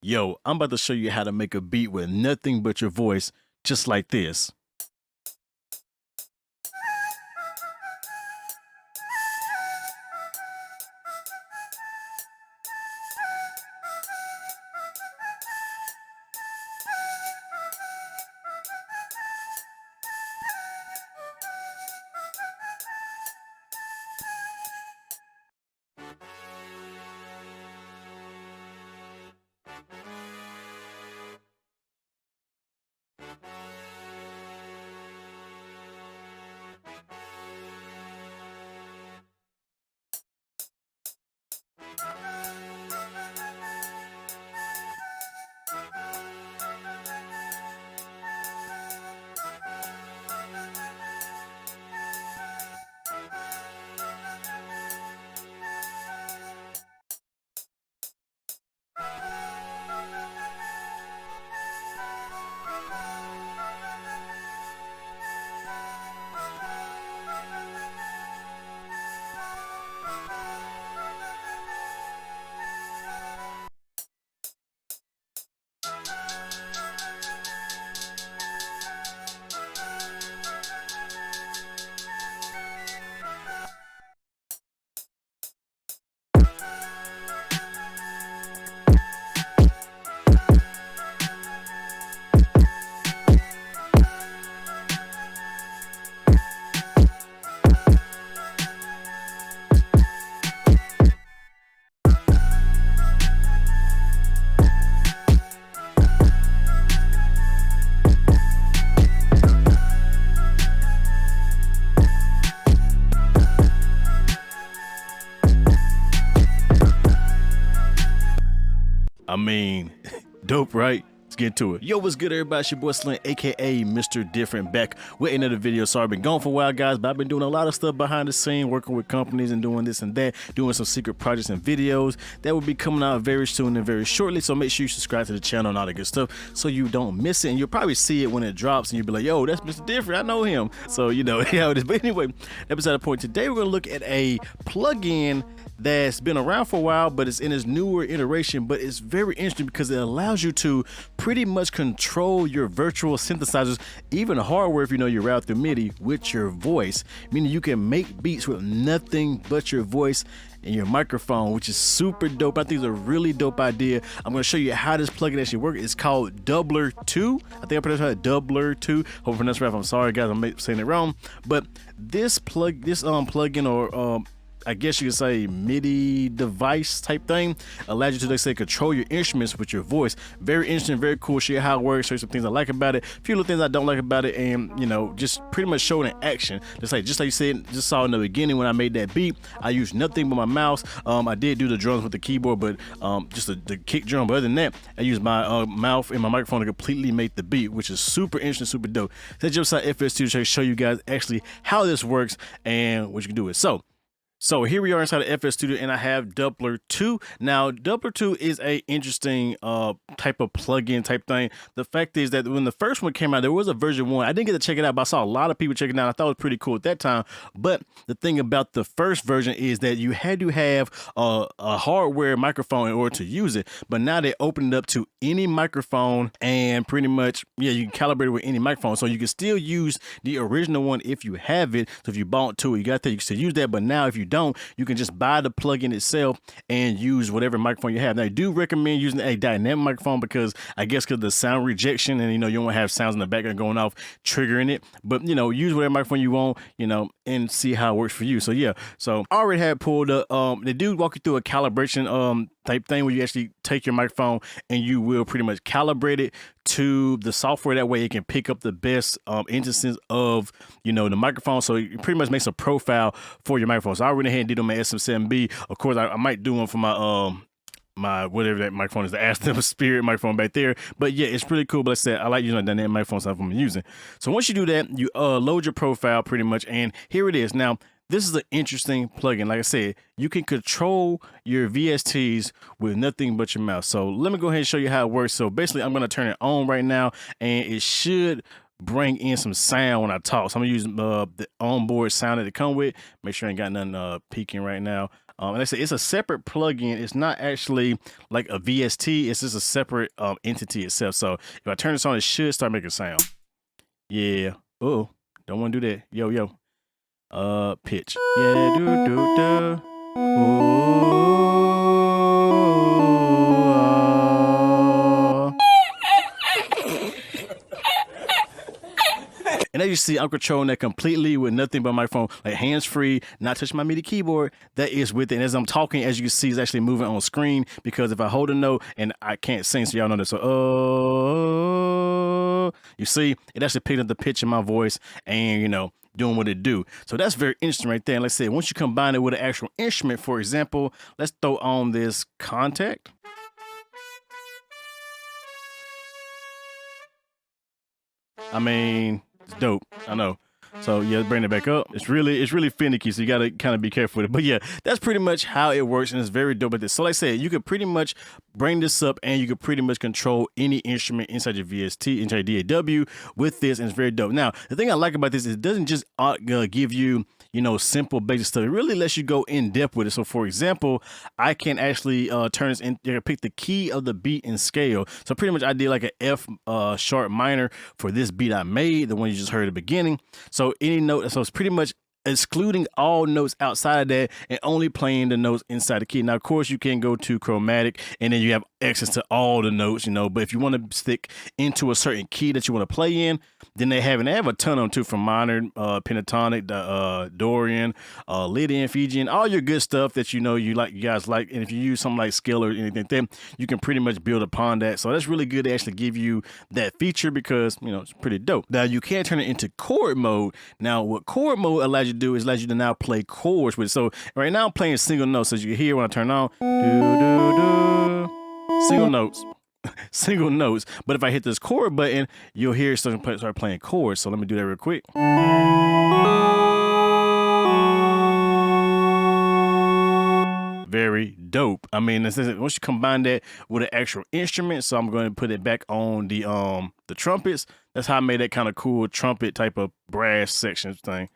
Yo, I'm about to show you how to make a beat with nothing but your voice, just like this. I mean, dope, right? Let's get to it. Yo, what's good, everybody? It's your boy Slim, aka Mr. Different, back with another video. Sorry, I've been gone for a while, guys, but I've been doing a lot of stuff behind the scene, working with companies and doing this and that, doing some secret projects and videos that will be coming out very soon and very shortly. So make sure you subscribe to the channel and all that good stuff so you don't miss it. And you'll probably see it when it drops and you'll be like, yo, that's Mr. Different. I know him. So, you know how it is. But anyway, episode the point. Today, we're going to look at a plugin that's been around for a while, but it's in its newer iteration. But it's very interesting because it allows you to pretty much control your virtual synthesizers, even hardware if you know you route through MIDI, with your voice, meaning you can make beats with nothing but your voice and your microphone, which is super dope. I think it's a really dope idea. I'm going to show you how this plugin actually works. It's called Dubler 2. I think I pronounced it Dubler 2. Hope I pronounced it right. I'm sorry, guys, I'm saying it wrong. But this plugin, or I guess you could say MIDI device type thing, allows you to, let's say, control your instruments with your voice. Very interesting, very cool. Share how it works, show you some things I like about it, a few little things I don't like about it, and you know, just pretty much show it in action. Just like you said, just saw in the beginning when I made that beat, I used nothing but my mouse. I did do the drums with the keyboard, but just the kick drum. But other than that, I used my mouth and my microphone to completely make the beat, which is super interesting, super dope. So I jumped inside FS Studio to show you guys actually how this works and what you can do with it. So here we are inside of FS Studio, and I have Dubler 2. Now, Dubler 2 is a interesting type of plugin type thing. The fact is that when the first one came out, there was a version 1. I didn't get to check it out, but I saw a lot of people checking it out. I thought it was pretty cool at that time. But the thing about the first version is that you had to have a hardware microphone in order to use it. But now they opened it up to any microphone, and pretty much, yeah, you can calibrate it with any microphone. So you can still use the original one if you have it. So if you bought two, you got that, you can still use that. But now if you don't, you can just buy the plugin itself and use whatever microphone you have. Now, I do recommend using a dynamic microphone because I guess because the sound rejection, and you know, you don't want to have sounds in the background going off triggering it. But you know, use whatever microphone you want, you know, and see how it works for you. So yeah, so I already had pulled up. They do walk you through a calibration type thing where you actually take your microphone and you will pretty much calibrate it to the software. That way it can pick up the best instances of, you know, the microphone. So it pretty much makes a profile for your microphone. So I went ahead and did on my SM7B. Of course, I might do one for my my whatever that microphone is, the Aston Spirit microphone back there. But yeah, it's pretty cool. But like I said, I like using a dynamic microphone, so I'm using. So once you do that, you load your profile pretty much, and here it is. Now, this is an interesting plugin. Like I said, you can control your VSTs with nothing but your mouse. So let me go ahead and show you how it works. So basically, I'm going to turn it on right now, and it should bring in some sound when I talk. So I'm going to use the onboard sound that it come with. Make sure I ain't got nothing peaking right now. And I say it's a separate plugin. It's not actually like a VST. It's just a separate entity itself. So if I turn this on, it should start making sound. Yeah. Oh, don't want to do that. Yo, yo. Pitch. Yeah, do. And as you see, I'm controlling that completely with nothing but my phone, like hands-free, not touching my MIDI keyboard. That is with it. And as I'm talking, as you can see, it's actually moving on screen because if I hold a note and I can't sing, so y'all know this. So, you see, it actually picked up the pitch in my voice and, you know, doing what it do. So that's very interesting right there. And let's say, once you combine it with an actual instrument, for example, let's throw on this contact. I mean, it's dope. I know. So yeah, bring it back up. It's really finicky, so you gotta kind of be careful with it. But yeah, that's pretty much how it works, and it's very dope at this. So like I said, you could pretty much bring this up, and you could pretty much control any instrument inside your VST, inside your DAW with this, and it's very dope. Now, the thing I like about this is it doesn't just give you, you know, simple basic stuff. It really lets you go in depth with it. So for example, I can actually turn this in, pick the key of the beat and scale. So pretty much I did like an F sharp minor for this beat I made, the one you just heard at the beginning. So any note, so it's pretty much excluding all notes outside of that and only playing the notes inside the key. Now, of course, you can go to chromatic and then you have access to all the notes, you know, but if you want to stick into a certain key that you want to play in, then they have a ton of them too, from minor, pentatonic, Dorian, Lydian, Fijian, all your good stuff that you know you guys like. And if you use something like scale or anything, then you can pretty much build upon that. So that's really good to actually give you that feature because, you know, it's pretty dope. Now, you can turn it into chord mode. Now, what chord mode allows you to do is allows you to now play chords with it. So right now I'm playing single notes, as you can hear when I turn on, single notes. Single notes, but if I hit this chord button, you'll hear it start playing chords. So let me do that real quick. Very dope. I mean, once you combine that with an actual instrument, so I'm going to put it back on the trumpets. That's how I made that kind of cool trumpet type of brass section thing.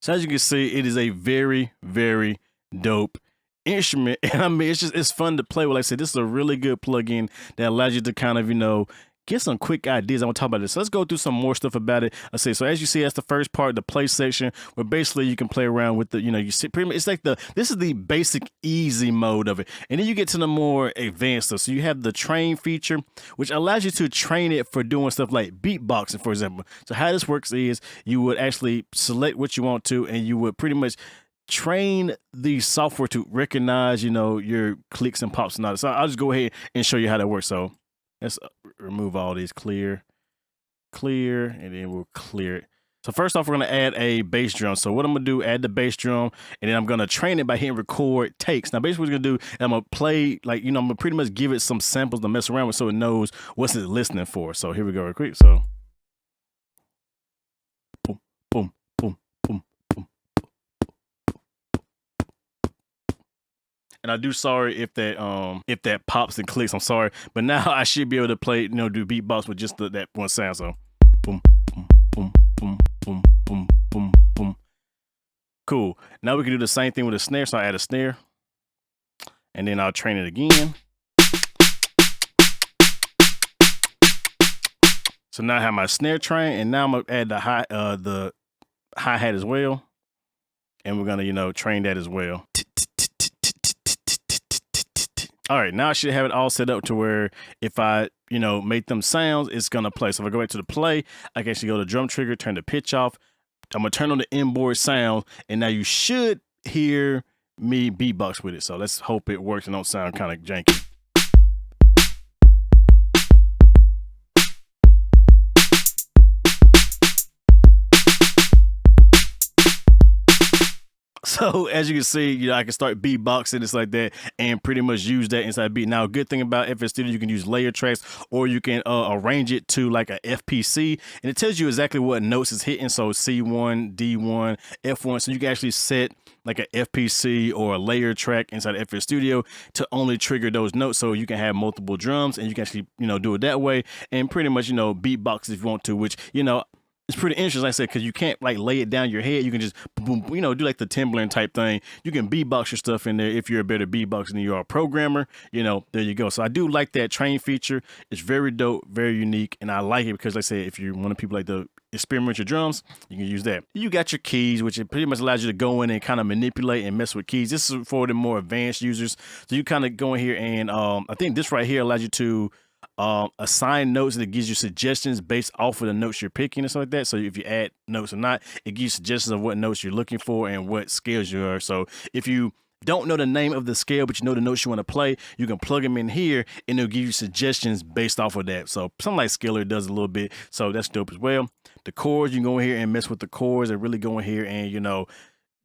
So as you can see, it is a very, very dope instrument. And I mean, it's fun to play with. Like I said, this is a really good plugin that allows you to kind of, you know, get some quick ideas. I want to talk about this. So let's go through some more stuff about it. Let's say, so as you see, that's the first part, the play section, where basically you can play around with the, you know, you see pretty much, it's like this is the basic easy mode of it. And then you get to the more advanced stuff. So you have the train feature, which allows you to train it for doing stuff like beatboxing, for example. So how this works is you would actually select what you want to, and you would pretty much train the software to recognize, you know, your clicks and pops and all that. So I'll just go ahead and show you how that works. So let's remove all these, clear, and then we'll clear it. So first off, we're going to add a bass drum. So what I'm going to do, add the bass drum, and then I'm going to train it by hitting record takes. Now, basically what we're going to do, I'm going to play, like, you know, I'm going to pretty much give it some samples to mess around with so it knows what's it listening for. So here we go real quick. So boom, boom, boom, boom, boom. And I do sorry if that pops and clicks. I'm sorry, but now I should be able to play, you know, do beatbox with just that one sound. So, boom, boom, boom, boom, boom, boom, boom, boom. Cool. Now we can do the same thing with a snare. So I add a snare, and then I'll train it again. So now I have my snare train, and now I'm gonna add the hi-hat as well, and we're gonna, you know, train that as well. All right, now I should have it all set up to where if I, you know, make them sounds, it's gonna play. So if I go back to the play, I can actually go to drum trigger, turn the pitch off. I'm gonna turn on the inboard sound, and now you should hear me beatbox with it. So let's hope it works and don't sound kind of janky. So So as you can see, you know, I can start beatboxing, it's like that, and pretty much use that inside beat. Now, a good thing about FL Studio, you can use layer tracks, or you can arrange it to like a FPC, and it tells you exactly what notes is hitting. So C1, D1, F1. So you can actually set like a FPC or a layer track inside FL Studio to only trigger those notes, so you can have multiple drums, and you can actually, you know, do it that way, and pretty much, you know, beatbox if you want to, which, you know, it's pretty interesting, like I said, because you can't like lay it down your head. You can just, boom, you know, do like the Timbaland type thing. You can beatbox your stuff in there if you're a better beatboxer than you are a programmer. You know, there you go. So I do like that train feature. It's very dope, very unique, and I like it because, like I said, if you're one of the people like to experiment with your drums, you can use that. You got your keys, which it pretty much allows you to go in and kind of manipulate and mess with keys. This is for the more advanced users. So you kind of go in here and I think this right here allows you to assign notes, that gives you suggestions based off of the notes you're picking and stuff like that. So if you add notes or not, it gives you suggestions of what notes you're looking for and what scales you are. So if you don't know the name of the scale, but you know the notes you want to play, you can plug them in here and it'll give you suggestions based off of that. So something like Scalar does a little bit. So that's dope as well. The chords, you can go in here and mess with the chords and really go in here and, you know,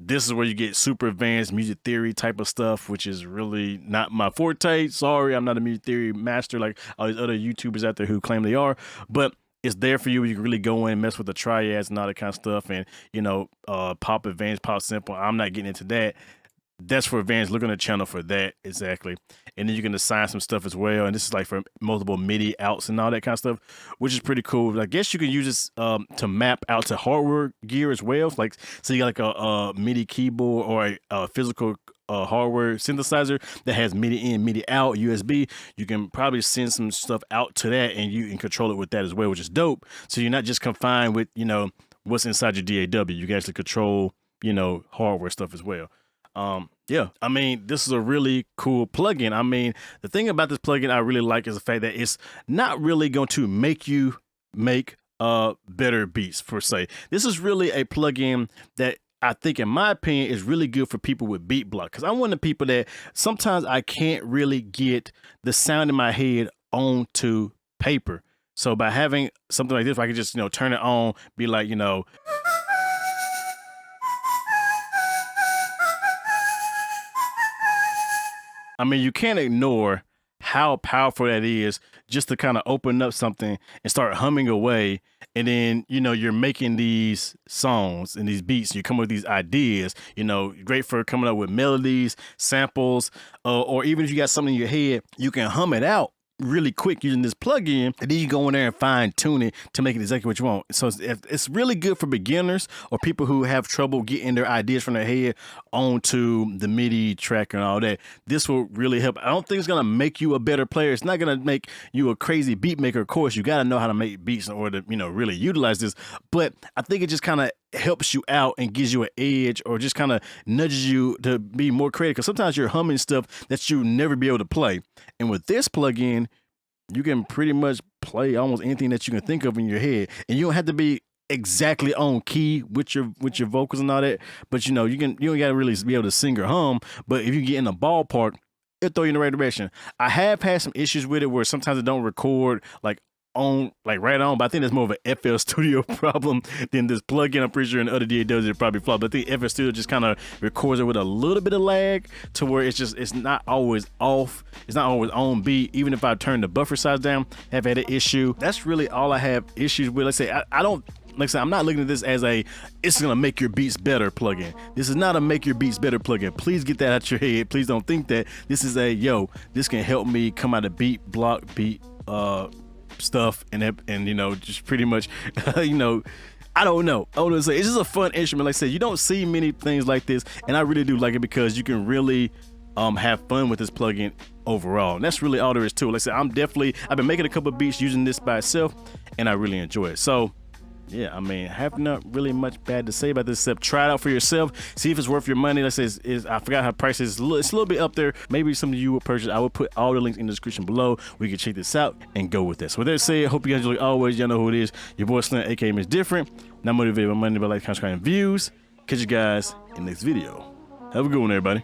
this is where you get super advanced music theory type of stuff, which is really not my forte. Sorry, I'm not a music theory master like all these other YouTubers out there who claim they are, but it's there for you. You can really go in and mess with the triads and all that kind of stuff, and, you know, pop advanced, pop simple. I'm not getting into that. That's for advanced. Look on the channel for that, exactly. And then you can assign some stuff as well. And this is like for multiple MIDI outs and all that kind of stuff, which is pretty cool. I guess you can use this to map out to hardware gear as well. Like, so you got like a MIDI keyboard or a physical hardware synthesizer that has MIDI in, MIDI out, USB. You can probably send some stuff out to that, and you can control it with that as well, which is dope. So you're not just confined with, you know, what's inside your DAW. You can actually control, you know, hardware stuff as well. Yeah, I mean, this is a really cool plugin. I mean, the thing about this plugin I really like is the fact that it's not really going to make you make better beats per se. This is really a plugin that I think, in my opinion, is really good for people with beat block, because I'm one of the people that sometimes I can't really get the sound in my head onto paper. So by having something like this, if I could just, you know, turn it on, be like, you know, I mean, you can't ignore how powerful that is just to kind of open up something and start humming away. And then, you know, you're making these songs and these beats, you come up with these ideas, you know, great for coming up with melodies, samples, or even if you got something in your head, you can hum it out really quick using this plugin, and then you go in there and fine tune it to make it exactly what you want. So it's really good for beginners or people who have trouble getting their ideas from their head onto the MIDI track and all that. This will really help. I don't think it's gonna make you a better player. It's not gonna make you a crazy beat maker. Of course, you gotta know how to make beats in order to, you know, really utilize this. But I think it just kind of helps you out and gives you an edge, or just kind of nudges you to be more creative, because sometimes you're humming stuff that you never be able to play. And with this plugin, you can pretty much play almost anything that you can think of in your head, and you don't have to be exactly on key with your vocals and all that. But, you know, you don't gotta really be able to sing or hum, but if you get in the ballpark, it'll throw you in the right direction. I have had some issues with it where sometimes it don't record like on, like right on, but I think that's more of an FL Studio problem than this plugin. I'm pretty sure in other DAWs it probably flop, but I think FL Studio just kind of records it with a little bit of lag to where it's not always off, it's not always on beat. Even if I turn the buffer size down, have had an issue. That's really all I have issues with. Let's say I don't, like I said, I'm not looking at this as a it's gonna make your beats better plugin. This is not a make your beats better plugin. Please get that out your head. Please don't think that. This is a, yo, this can help me come out of beat block, beat stuff, and you know, just pretty much you know, I don't know. I want to say it's just a fun instrument. Like I said, you don't see many things like this, and I really do like it because you can really have fun with this plugin overall. And that's really all there is to it. Like I said, I've been making a couple of beats using this by itself, and I really enjoy it. So yeah, I mean, I have not really much bad to say about this except try it out for yourself. See if it's worth your money. Like I said, I forgot how price is. It's a little bit up there. Maybe some of you will purchase. I will put all the links in the description below. We can check this out and go with that. So with that said, I hope you guys enjoy. Always, y'all know who it is. Your boy Slim, aka Mrdifferent. Not motivated by money, but like, subscribe, and views. Catch you guys in the next video. Have a good one, everybody.